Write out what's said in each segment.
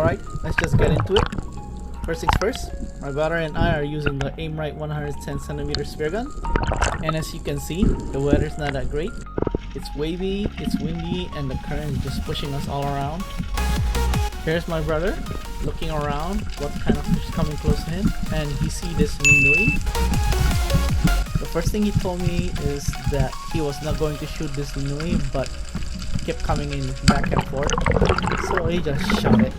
Alright, let's just get into it. First things first, my brother and I are using the aim right 110cm spear gun. And as you can see, the weather's not that great. It's wavy, it's windy, and the current is just pushing us all around. Here's my brother looking around what kind of fish is coming close to him, and he see this minui. The first thing he told me is that he was not going to shoot this minui, but kept coming in back and forth, so he just shot it.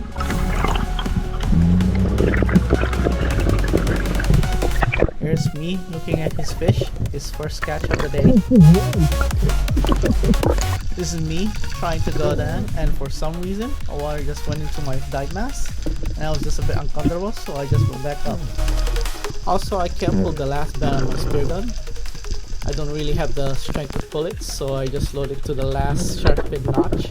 Here's me looking at his fish, his first catch of the day. This is me trying to go down, and for some reason the water just went into my dive mask and I was just a bit uncomfortable, so I just went back up. Also, I can't pull the last band on my spear gun. I don't really have the strength to pull it, so I just loaded to the last shark fin notch.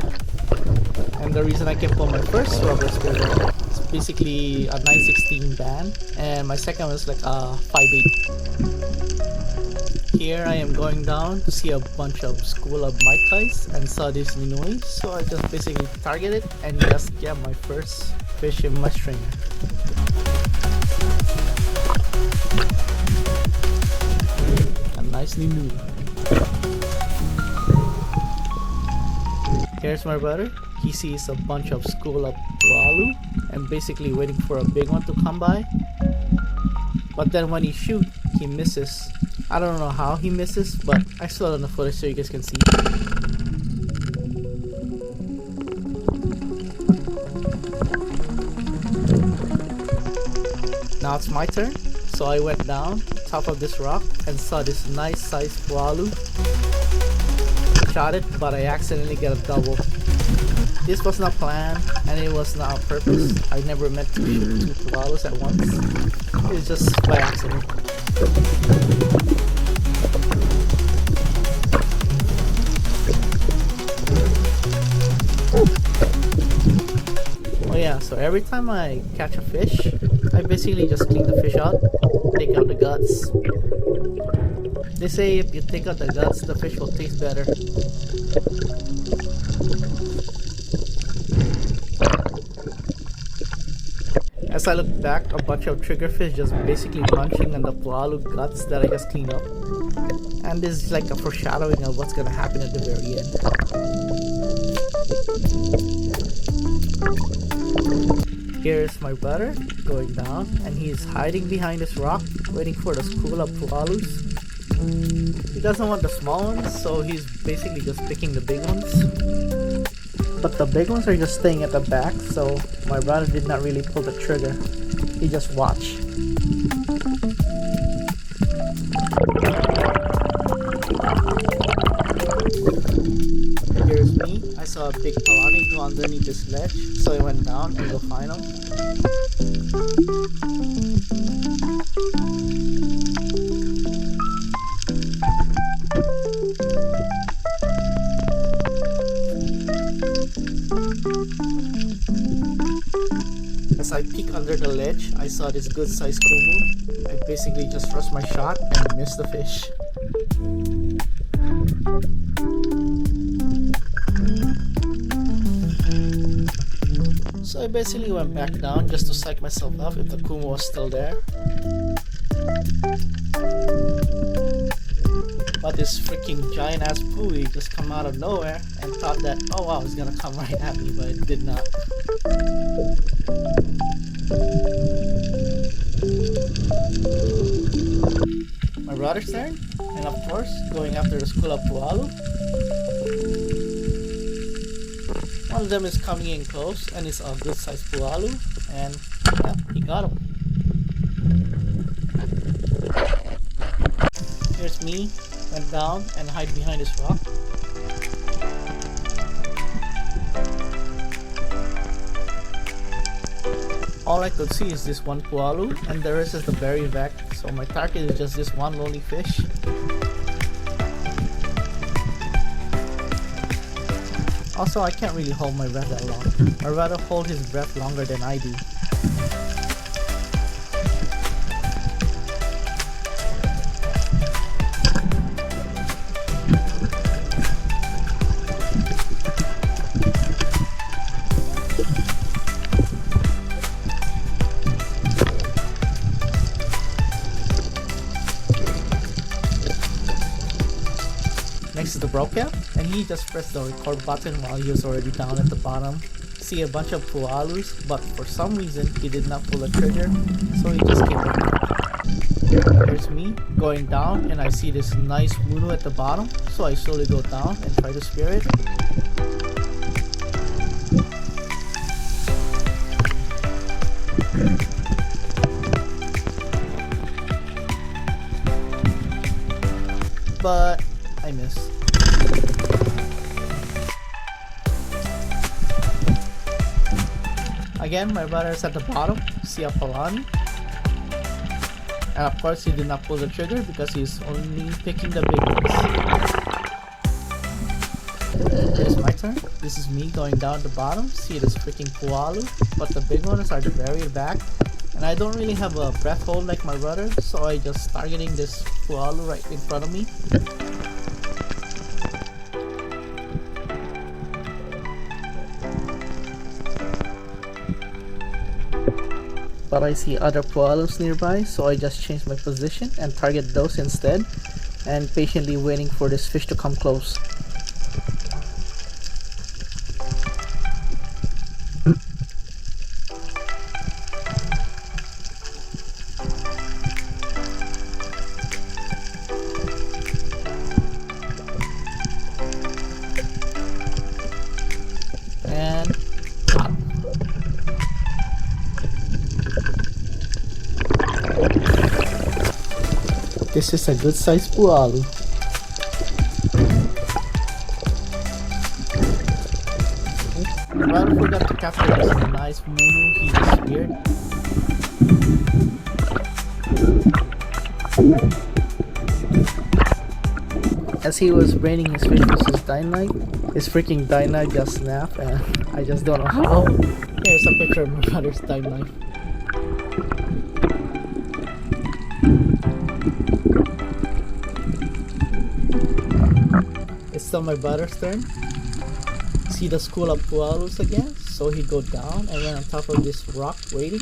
And the reason I can pull my first rubber spear gun is basically a 916 band, and my second was like a 5/8. Here I am going down to see a bunch of school of maitais and saw this minui, so I just basically targeted and just get my first fish in my stringer. A nice minui. Here's my brother. He sees a bunch of school of Pualu and basically waiting for a big one to come by. But then when he shoots, he misses. I don't know how he misses, but I saw it on the footage so you guys can see. Now it's my turn, so I went down top of this rock and saw this nice sized Pualu. Shot it, but I accidentally got a double. This was not planned and it was not on purpose. I never meant to shoot two Pualus at once. It was just by accident. Oh yeah, so every time I catch a fish, I basically just clean the fish out, take out the guts. They say if you take out the guts, the fish will taste better. As I look back, a bunch of triggerfish just basically munching on the Pualu guts that I just cleaned up. And this is like a foreshadowing of what's gonna happen at the very end. Here's my brother going down, and he's hiding behind this rock, waiting for the school of Pualus. He doesn't want the small ones, so he's basically just picking the big ones. But the big ones are just staying at the back, so my brother did not really pull the trigger. He just watched. Here's me. I saw a big palani go underneath this ledge, so I went down and go find him. As I peek under the ledge, I saw this good sized kumu. I basically just rushed my shot and missed the fish. So I basically went back down just to psych myself up if the kumu was still there. But this freaking giant ass buoy just come out of nowhere and thought that, oh wow, it's gonna come right at me, but it did not. My brother's turn, and of course, going after the school of Pualu. One of them is coming in close, and it's a good sized Pualu, and yeah, he got him. Here's me, went down and hide behind this rock. All I could see is this one Pualu, and the rest is the berry vac, so my target is just this one lonely fish. Also, I can't really hold my breath that long. I'd rather hold his breath longer than I do. the bro cam, and he just pressed the record button while he was already down at the bottom. See a bunch of Pualus, but for some reason he did not pull the trigger, so he just came up. Here's me going down, and I see this nice Munu at the bottom, so I slowly go down and try to spear it. But I missed. Again, my brother is at the bottom, see a Pualu. And of course he did not pull the trigger because he's only picking the big ones. It's my turn. This is me going down the bottom, see this freaking Pualu, but the big ones are the very back. And I don't really have a breath hold like my brother, so I just targeting this Pualu right in front of me. But I see other Pualus nearby, so I just change my position and target those instead, and patiently waiting for this fish to come close. And this is a good sized Pualu. Well, I forgot to capture this nice Munu he just speared. As he was braining his fish with his dynamite, his freaking dynamite just snapped, and I just don't know how. Here's a picture of my brother's dynamite. It's still my brother's turn. See the school of Pualus again, so he go down and went on top of this rock waiting.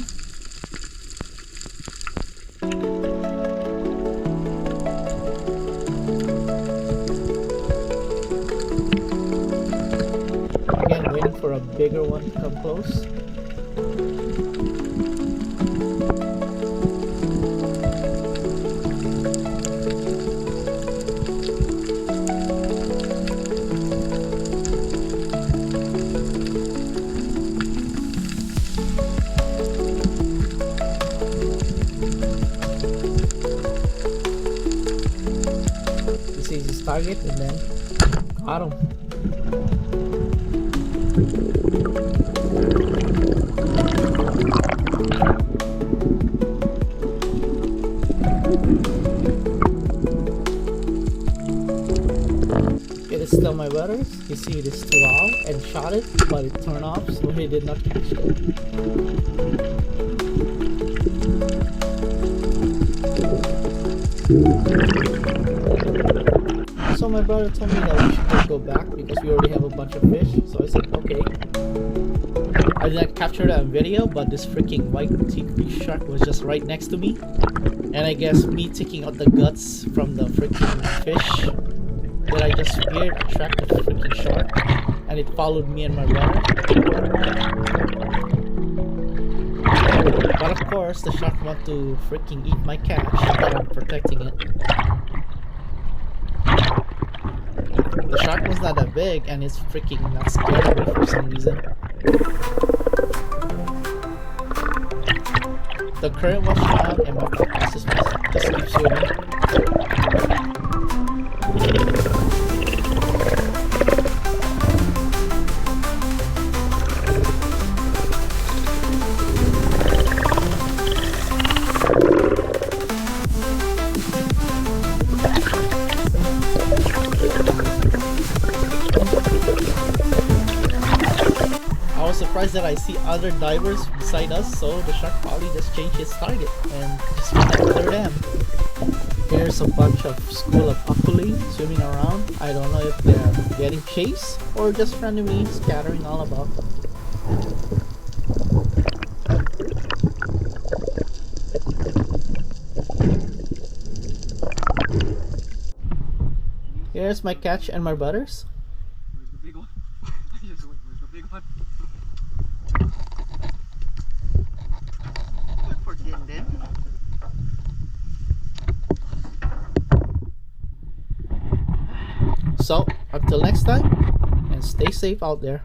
Again, waiting for a bigger one to come close. He sees his target and then got him. It is still my brother's. You see it is too loud and shot it, but it turned off, so he did not catch it. So my brother told me that we should just go back because we already have a bunch of fish, so I said okay. I did not capture that on video, but this freaking white teakfish shark was just right next to me. And I guess me taking out the guts from the freaking fish that I just speared attracted the freaking shark, and it followed me and my brother. But of course, the shark wanted to freaking eat my catch, but I'm protecting it. The shark was not that big, and it's freaking not scared of me for some reason. The current was strong, and my process was just keep swimming. I was surprised that I see other divers beside us, so the shark probably just changed his target and just went after them. Here's a bunch of school of Pualu swimming around. I don't know if they're getting chased or just randomly scattering all about. Here's my catch and my butters. Where's the big one? Where's the big one? Good for Din Din. So, until next time, and stay safe out there.